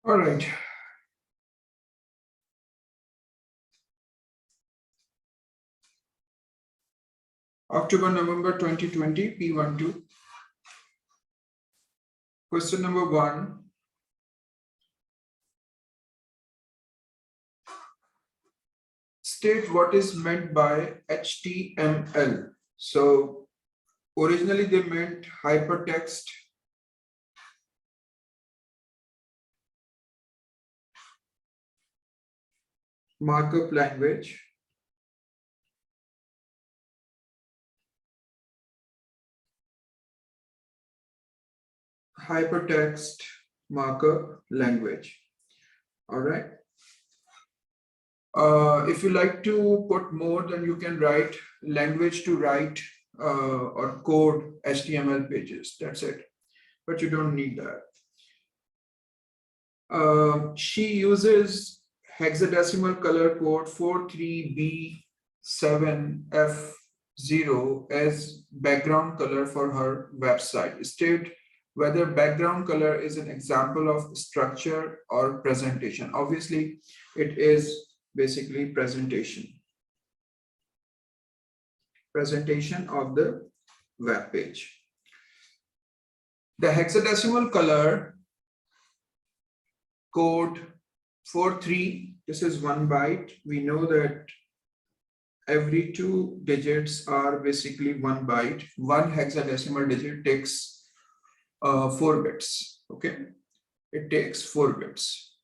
All right. October, November 2020, P12. Question number 1. State what is meant by HTML. So originally they meant hypertext markup language. Hypertext markup language. All right. If you like to put more, then you can write language to write or code HTML pages. That's it. But you don't need that. She uses hexadecimal color code 43B7F0 as background color for her website. State whether background color is an example of structure or presentation. Obviously, it is basically presentation of the web page. The hexadecimal color code 43, this is 1 byte. We know that every 2 digits are basically 1 byte. 1 hexadecimal digit takes 4 bits. Okay, it takes 4 bits.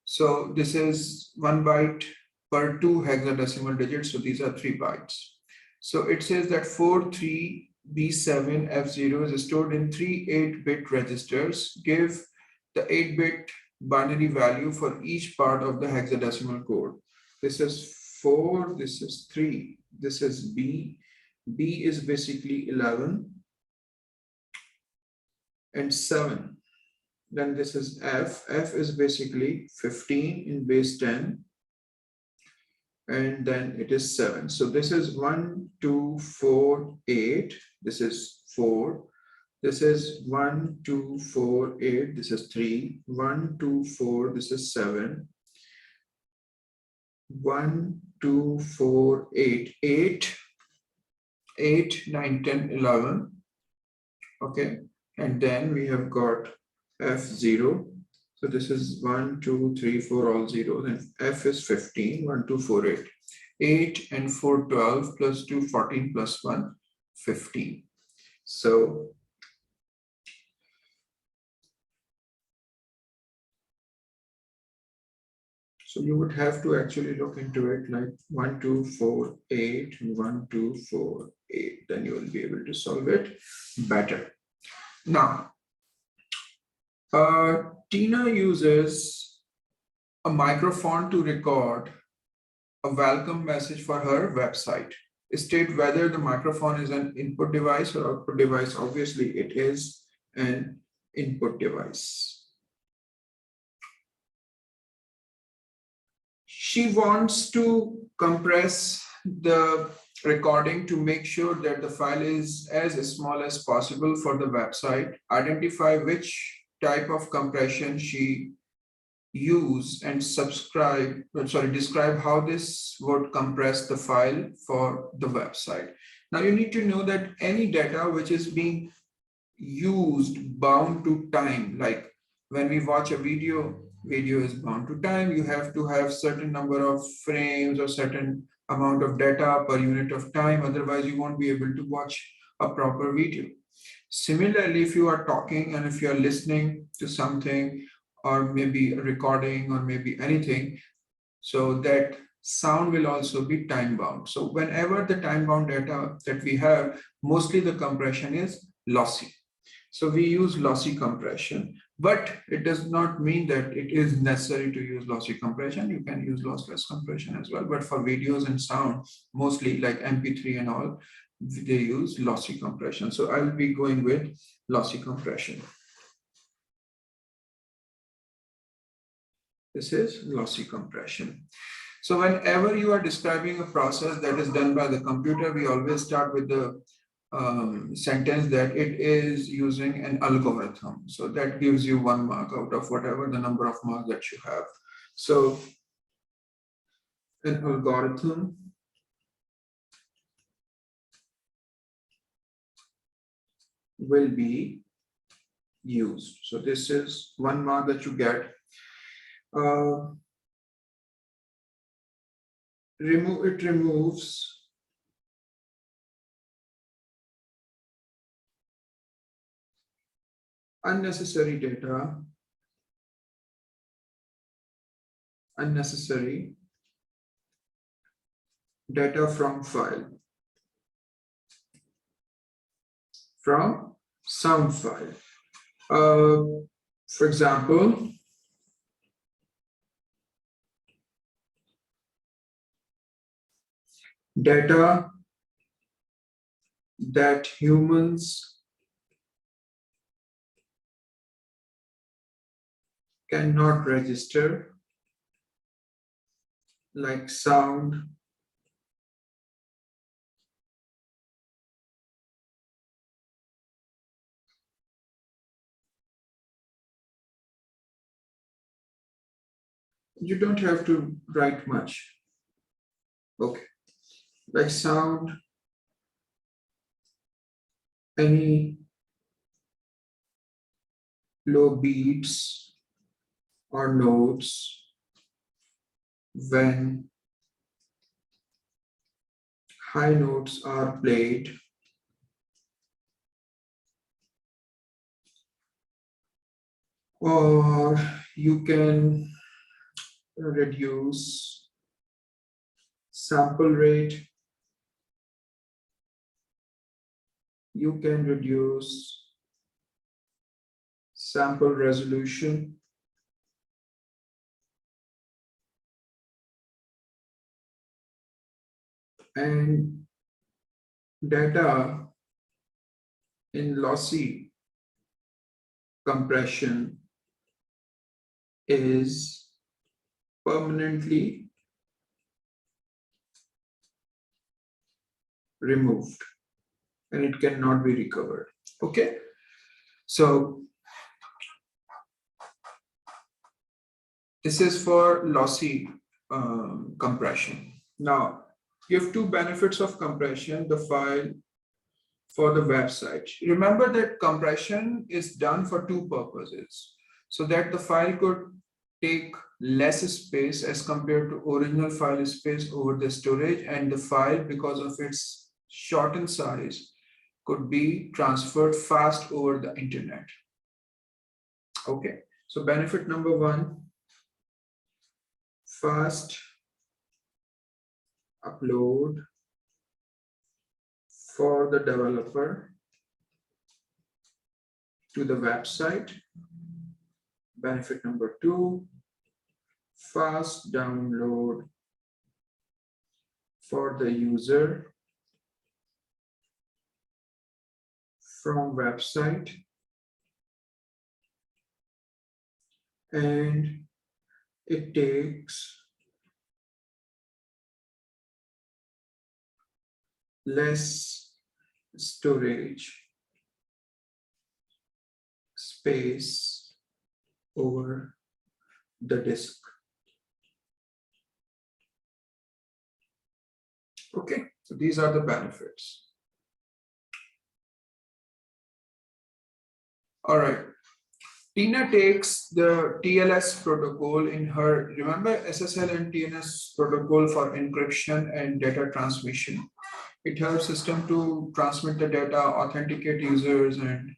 So this is 1 byte per 2 hexadecimal digits. So these are 3 bytes. So it says that 43B7F0 is stored in 3 8-bit registers. Give the 8-bit binary value for each part of the hexadecimal code. This is 4, this is 3, this is B. B is basically 11 and 7. Then this is F. F is basically 15 in base 10. And then it is 7. So this is 1, 2, 4, 8. This is 4. This is 1, 2, 4, 8. This is 3. 1, 2, 4. This is 7. 1, 2, 4, 8. 8, 9, 10, 11. Okay. And then we have got F0. So this is 1, 2, 3, 4, all zeros. And F is 15. 1, 2, 4, 8. 8 and 4, 12 plus 2, 14 plus 1, 15. So you would have to actually look into it like 1, 2, 4, 8, 1, 2, 4, 8. Then you will be able to solve it better. Now, Tina uses a microphone to record a welcome message for her website. State whether the microphone is an input device or output device. Obviously, it is an input device. She wants to compress the recording to make sure that the file is as small as possible for the website. Identify which type of compression she use and describe how this would compress the file for the website. Now you need to know that any data which is being used bound to time, like when we watch a video is bound to time. You have to have certain number of frames or certain amount of data per unit of time. Otherwise, you won't be able to watch a proper video. Similarly, if you are talking and if you are listening to something or maybe a recording or maybe anything, so that sound will also be time bound. So whenever the time bound data that we have, mostly the compression is lossy. So we use lossy compression, but it does not mean that it is necessary to use lossy compression. You can use lossless compression as well, but for videos and sound, mostly like MP3 and all, they use lossy compression. So I will be going with lossy compression. This is lossy compression. So whenever you are describing a process that is done by the computer, we always start with the sentence that it is using an algorithm. So that gives you 1 mark out of whatever the number of marks that you have. So an algorithm will be used. So this is 1 mark that you get. It removes unnecessary data from sound file. For example, data that humans cannot register, like sound, you don't have to write much. Okay, like sound, any low beats or notes when high notes are played, or you can reduce sample rate, you can reduce sample resolution, and data in lossy compression is permanently removed and it cannot be recovered. Okay, so this is for lossy compression. Now, you have two benefits of compression, the file for the website. Remember that compression is done for two purposes, so that the file could take less space as compared to original file space over the storage, and the file, because of its shortened size, could be transferred fast over the internet. Okay, so benefit number one, fast upload for the developer to the website. Benefit number two, fast download for the user from website, and it takes less storage space over the disk. Okay, so these are the benefits. All right. Tina takes the TLS protocol in her, remember SSL and TLS protocol for encryption and data transmission. It helps system to transmit the data, authenticate users and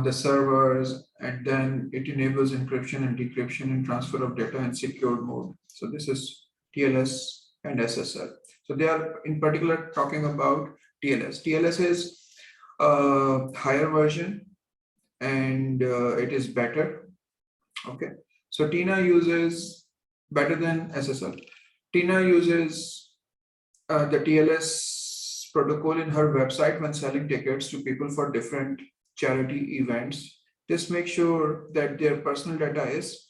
the servers, and then it enables encryption and decryption and transfer of data in secure mode. So this is TLS and SSL. So they are in particular talking about TLS. TLS is a higher version and it is better. Okay, so Tina uses better than SSL. Tina uses the TLS protocol in her website when selling tickets to people for different charity events. This makes sure that their personal data is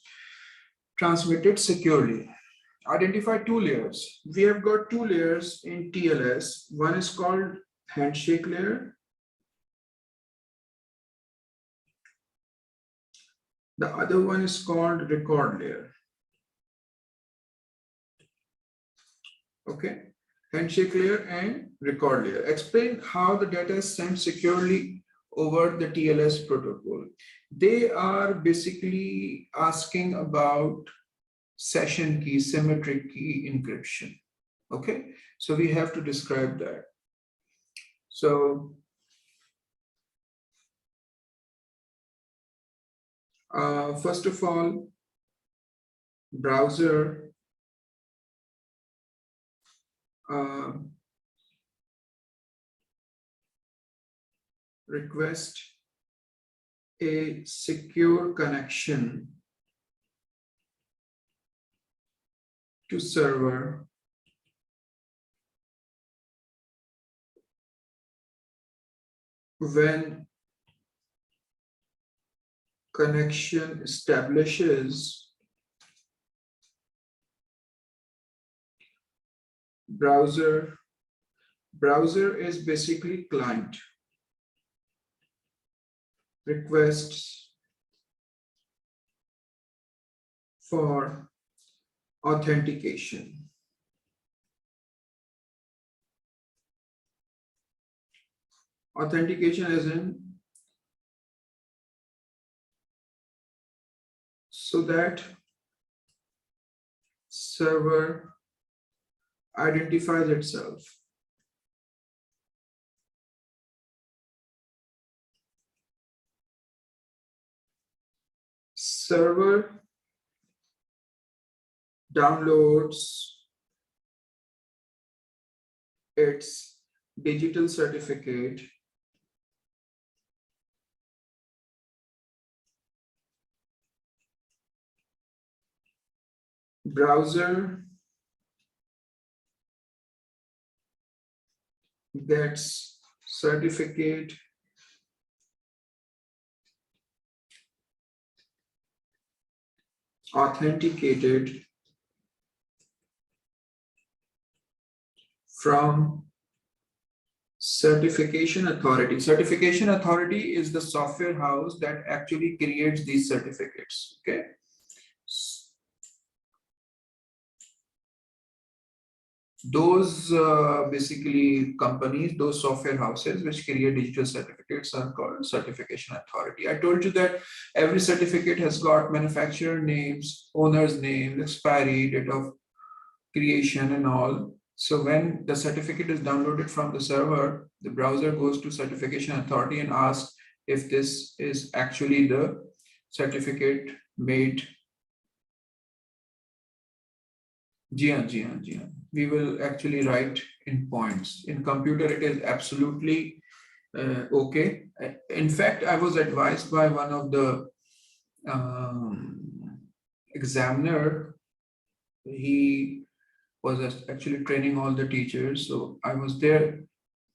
transmitted securely. Identify two layers. We have got two layers in TLS. One is called handshake layer. The other one is called record layer. Okay, handshake layer and record layer. Explain how the data is sent securely over the TLS protocol. They are basically asking about session key, symmetric key encryption. Okay, so we have to describe that. So first of all, browser request a secure connection to server when connection establishes browser is basically client requests for authentication. Authentication as in so that server identifies itself. Server downloads its digital certificate browser gets certificate authenticated from certification authority. Certification authority is the software house that actually creates these certificates. Okay. Those basically companies, those software houses which create digital certificates are called certification authority. I told you that every certificate has got manufacturer names, owner's name, expiry, date of creation and all. So when the certificate is downloaded from the server, the browser goes to certification authority and asks if this is actually the certificate made. We will actually write in points. In computer, it is absolutely okay. In fact, I was advised by one of the examiner. He was actually training all the teachers. So I was there.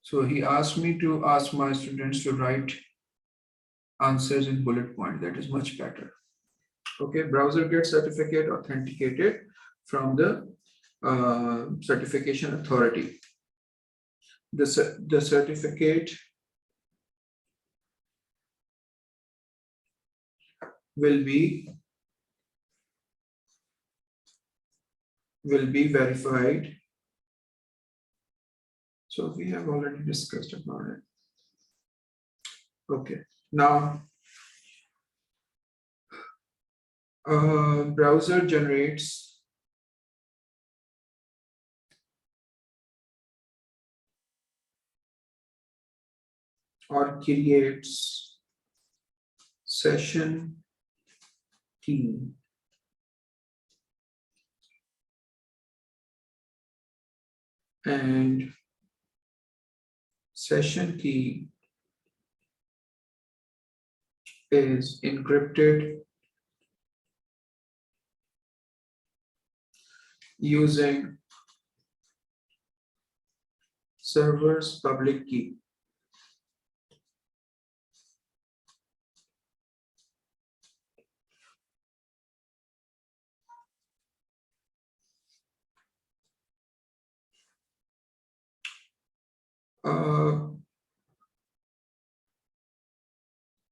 So he asked me to ask my students to write answers in bullet point. That is much better. Okay, browser gets certificate authenticated from the certification authority. The certificate will be verified. So we have already discussed about it. Okay, now browser generates or creates session key and session key is encrypted using server's public key.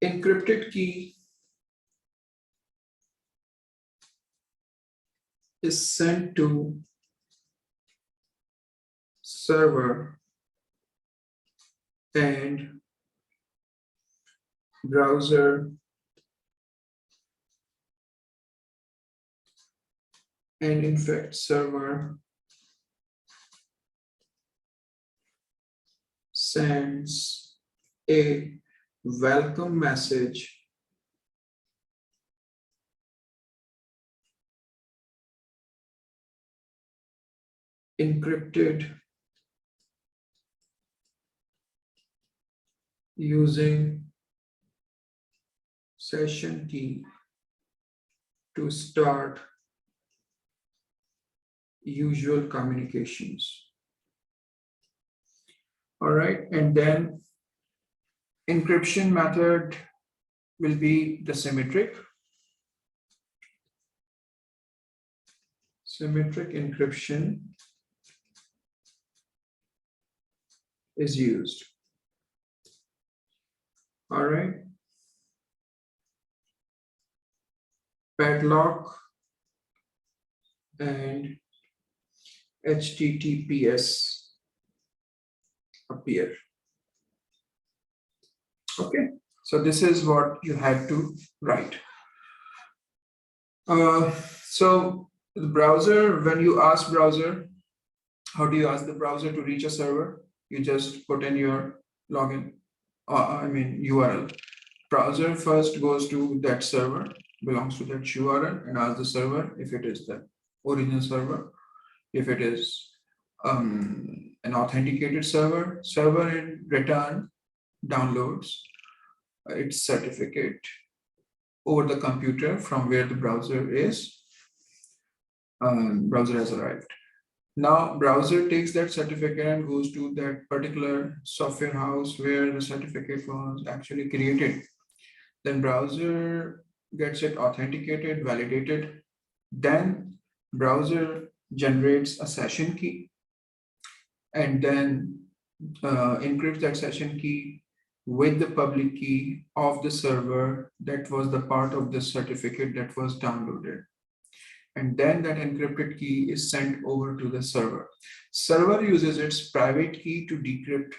Encrypted key is sent to server and browser and in fact server sends a welcome message encrypted using session key to start usual communications. All right, and then encryption method will be the symmetric. Symmetric encryption is used. All right. Padlock and HTTPS appear. Okay, so this is what you have to write. So the browser, when you ask browser, how do you ask the browser to reach a server? You just put in your login, URL. Browser first goes to that server, belongs to that URL, and asks the server if it is the original server. If it is an authenticated server in return downloads its certificate over the computer from where the browser is. Browser has arrived. Now browser takes that certificate and goes to that particular software house where the certificate was actually created. Then browser gets it authenticated, validated. Then browser generates a session key and then encrypts that session key with the public key of the server that was the part of the certificate that was downloaded. And then that encrypted key is sent over to the server. Server uses its private key to decrypt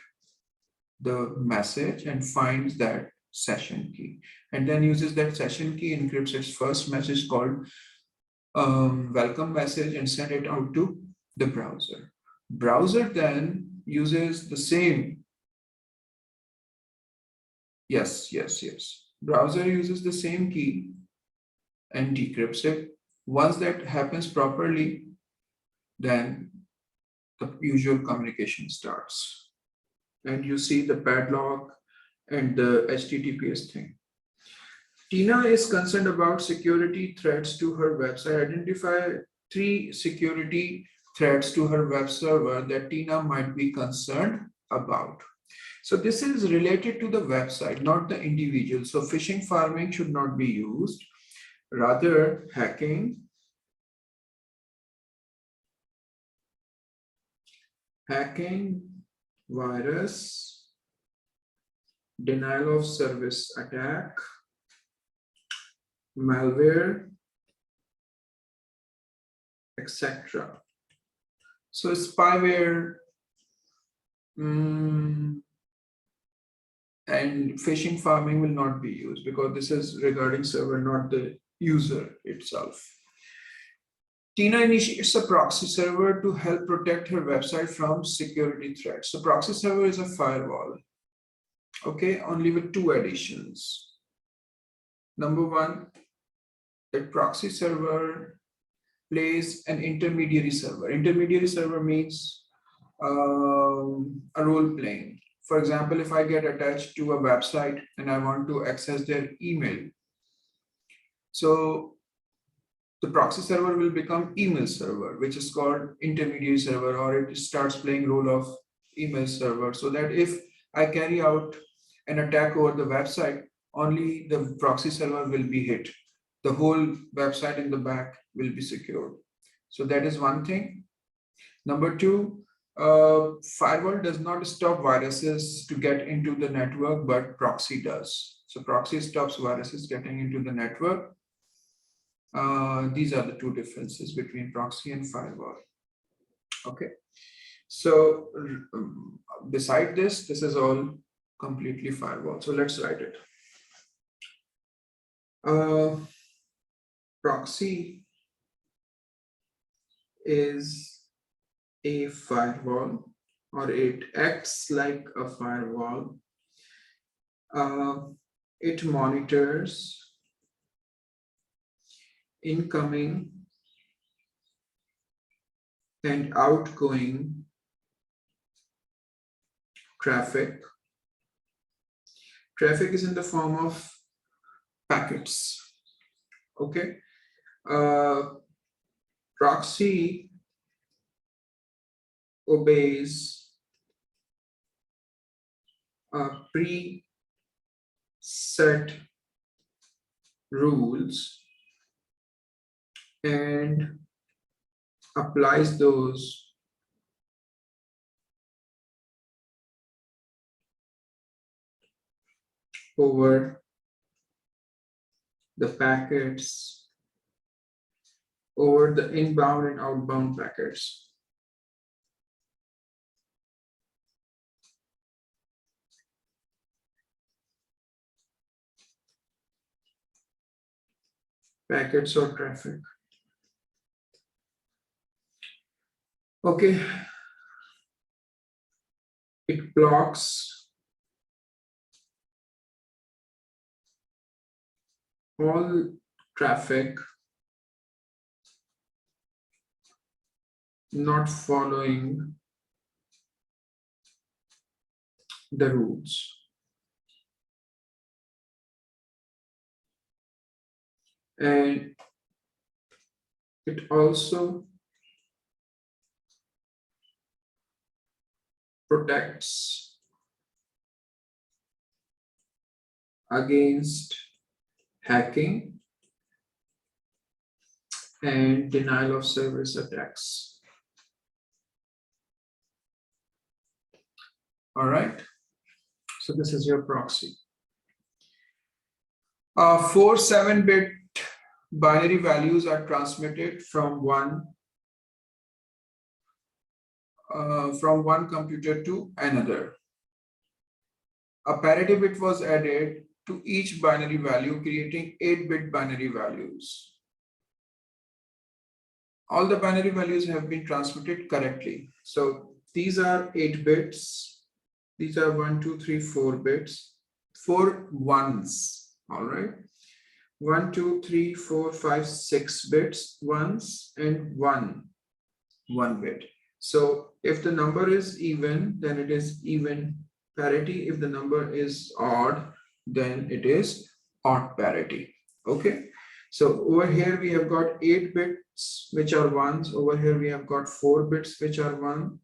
the message and finds that session key, and then uses that session key, encrypts its first message called welcome message and send it out to the browser. Browser then uses the same, yes. Browser uses the same key and decrypts it. Once that happens properly, then the usual communication starts. And you see the padlock and the HTTPS thing. Tina is concerned about security threats to her website. Identify 3 security threats to her web server that Tina might be concerned about. So this is related to the website, not the individual. So phishing, farming should not be used. Rather, hacking, virus, denial of service attack, malware, etc. So spyware and phishing, farming will not be used because this is regarding server, not the user itself. Tina initiates a proxy server to help protect her website from security threats. So proxy server is a firewall, okay, only with 2 additions. Number 1, that proxy server plays an intermediary server. Intermediary server means a role playing. For example, if I get attached to a website and I want to access their email, so the proxy server will become email server, which is called intermediary server, or it starts playing role of email server, so that if I carry out an attack over the website, only the proxy server will be hit. The whole website in the back will be secured. So that is one thing. Number 2, firewall does not stop viruses to get into the network, but proxy does. So proxy stops viruses getting into the network. These are the two differences between proxy and firewall. Okay. So beside this, this is all completely firewall. So let's write it. Proxy is a firewall, or it acts like a firewall. It monitors incoming and outgoing traffic. Traffic is in the form of packets. Okay. Proxy obeys preset rules and applies those over the packets, over the inbound and outbound packets. Packets or traffic. Okay. It blocks all traffic not following the rules. And it also protects against hacking and denial of service attacks. All right. So this is your proxy. 4 7-bit binary values are transmitted from one computer to another. A parity bit was added to each binary value, creating 8-bit binary values. All the binary values have been transmitted correctly. So these are 8 bits. These are 1, 2, 3, 4 bits. 4 ones. All right. 1, 2, 3, 4, 5, 6 bits, ones, and 1 bit. So if the number is even, then it is even parity. If the number is odd, then it is odd parity. Okay. So over here we have got 8 bits which are ones. Over here we have got 4 bits which are 1.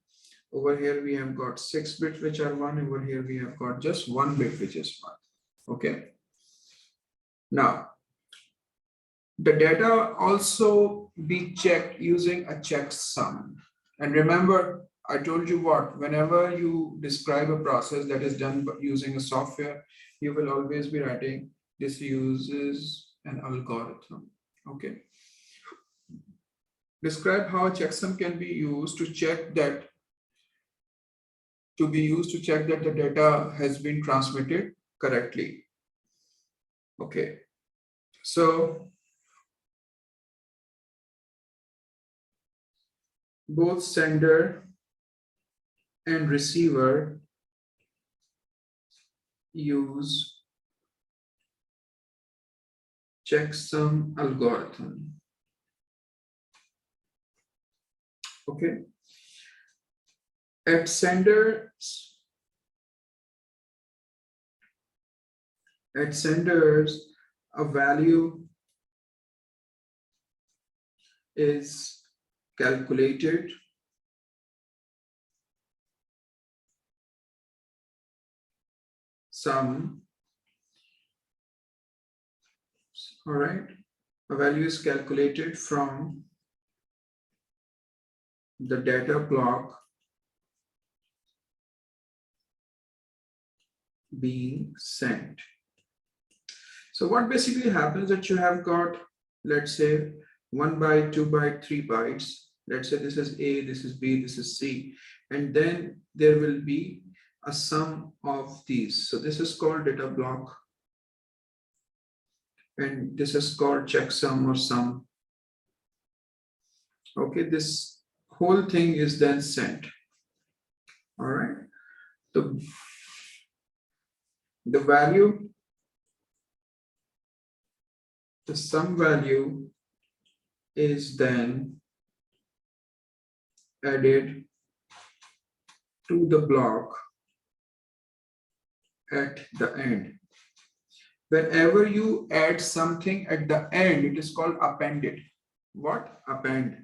Over here we have got 6 bits which are 1. Over here we have got just 1 bit which is 1. Okay. Now, the data also be checked using a checksum. And remember, I told you what, whenever you describe a process that is done using a software, you will always be writing this uses an algorithm. Okay. Describe how a checksum can be used to check that the data has been transmitted correctly. Okay. So both sender and receiver use checksum algorithm. Okay. At senders, a value is calculated sum. All right. A value is calculated from the data block being sent. So what basically happens that you have got, let's say 1 byte, 2 byte, 3 bytes. Let's say this is A, this is B, this is C. And then there will be a sum of these. So this is called data block. And this is called checksum or sum. Okay, this whole thing is then sent. All right. The value, the sum value is then added to the block at the end. Whenever you add something at the end, it is called appended. What? Append.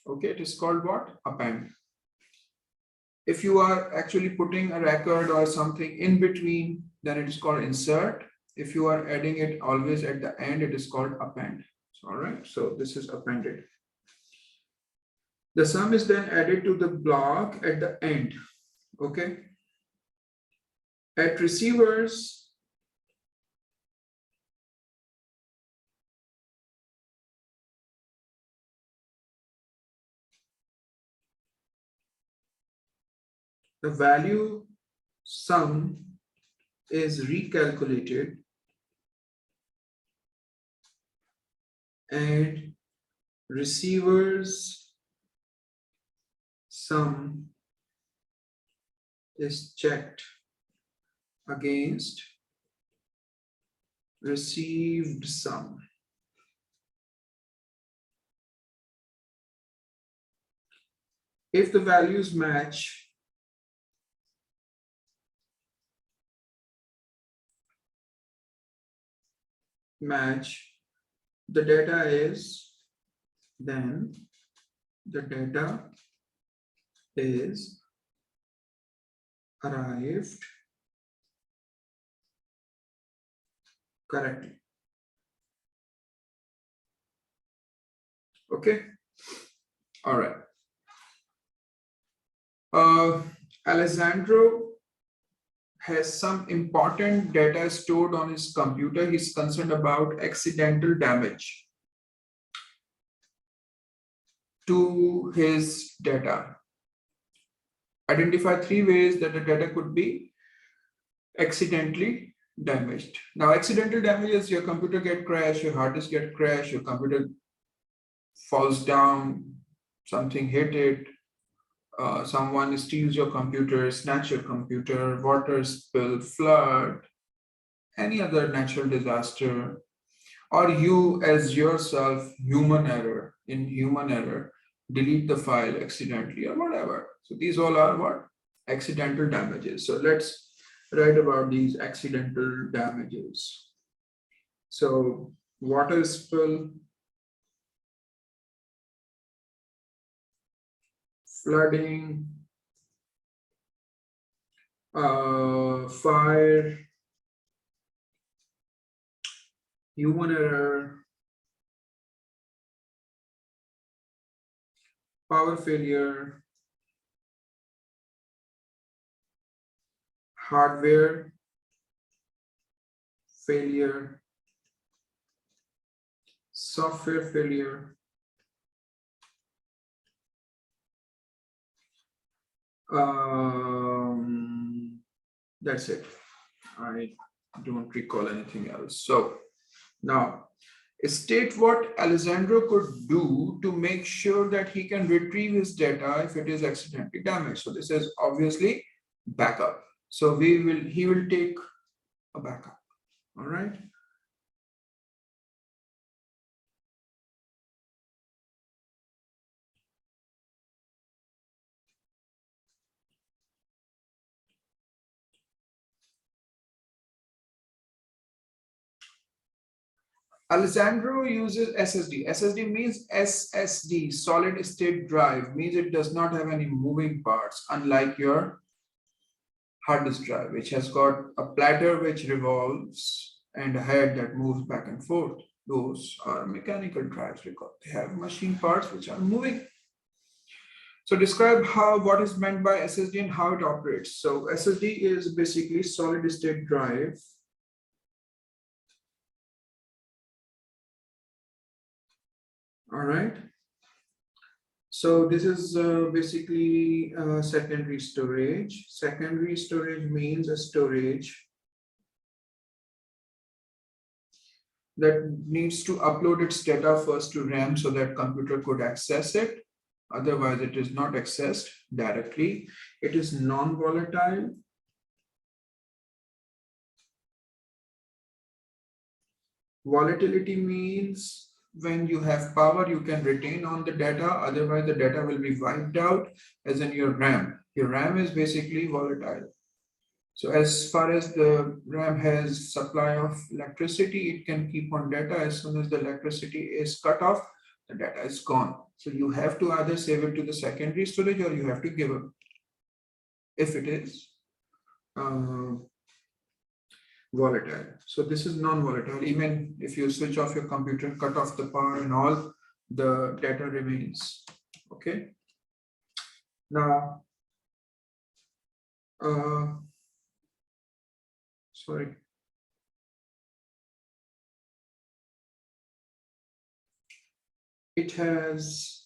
Okay, it is called what? Append. If you are actually putting a record or something in between, then it is called insert. If you are adding it always at the end, it is called append. All right, so this is appended. The sum is then added to the block at the end. Okay. At receivers, the value sum is recalculated and receivers sum is checked against received sum. If the values match, the data is then the data is arrived correctly. Okay. All right. Alessandro has some important data stored on his computer. He's concerned about accidental damage to his data. Identify 3 ways that the data could be accidentally damaged. Now, accidental damage is your computer get crashed, your hard disk get crashed, your computer falls down, something hit it, someone steals your computer, snatch your computer, water spill, flood, any other natural disaster, or you as yourself, human error, delete the file accidentally or whatever. So these all are what? Accidental damages. So let's write about these accidental damages. So water spill, flooding, fire, human error, power failure, hardware failure, software failure, that's it. I don't recall anything else. So now state what Alessandro could do to make sure that he can retrieve his data if it is accidentally damaged. So this is obviously backup. So he will take a backup. All right. Alessandro uses SSD. SSD means SSD, solid state drive, means it does not have any moving parts, unlike your hard disk drive, which has got a platter which revolves and a head that moves back and forth. Those are mechanical drives because they have machine parts which are moving. So describe what is meant by SSD and how it operates. So SSD is basically solid state drive. All right. So this is basically secondary storage. Secondary storage means a storage that needs to upload its data first to RAM so that computer could access it. Otherwise, it is not accessed directly. It is non-volatile. Volatility means when you have power, you can retain on the data. Otherwise, the data will be wiped out, as in your RAM. Your RAM is basically volatile. So as far as the RAM has supply of electricity, it can keep on data. As soon as the electricity is cut off, the data is gone. So you have to either save it to the secondary storage or you have to give up if it is volatile. So this is non-volatile. Even if you switch off your computer, cut off the power and all, the data remains. Okay. Now, sorry. It has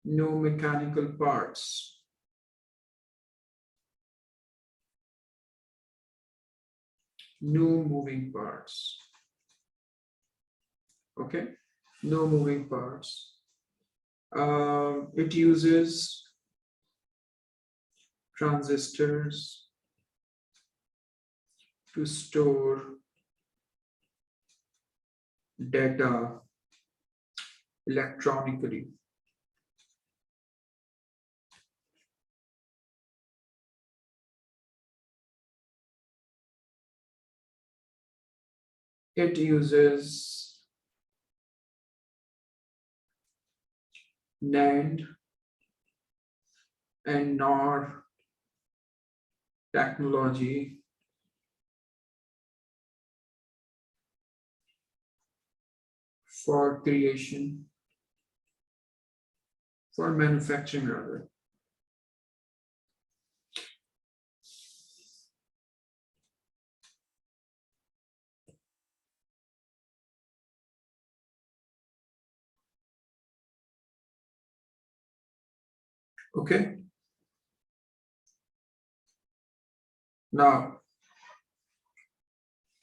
no mechanical parts. No moving parts. Okay, no moving parts. It uses transistors to store data electronically. It uses NAND and NOR technology for manufacturing rather. Okay. Now,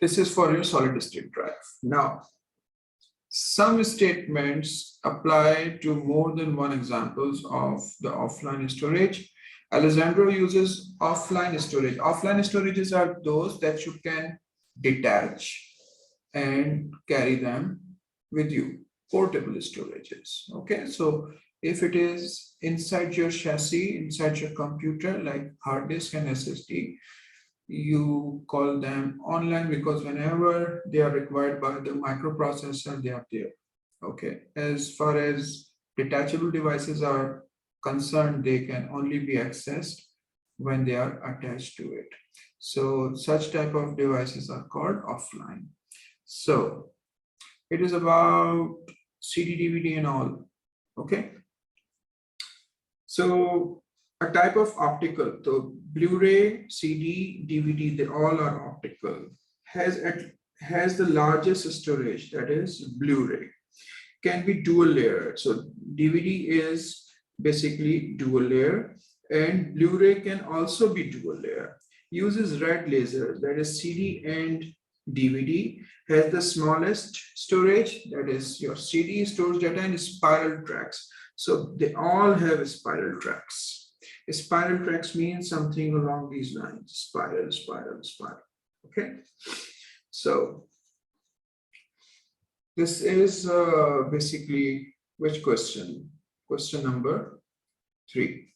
this is for your solid state drive. Now, some statements apply to more than one examples of the offline storage. Alessandro uses offline storage. Offline storages are those that you can detach and carry them with you. Portable storages. Okay, so if it is inside your chassis, inside your computer, like hard disk and SSD, you call them online because whenever they are required by the microprocessor, they are there. Okay, as far as detachable devices are concerned, they can only be accessed when they are attached to it. So such type of devices are called offline. So it is about CD, DVD and all. Okay. So a type of optical, so Blu-ray, CD, DVD, they all are optical. Has the largest storage, that is Blu-ray. Can be dual layer. So DVD is basically dual layer and Blu-ray can also be dual layer. Uses red laser, that is CD and DVD. Has the smallest storage, that is your CD stores data in spiral tracks. So they all have spiral tracks. Spiral tracks means something along these lines, spiral, spiral, spiral. Okay, so this is basically which question? Question number 3.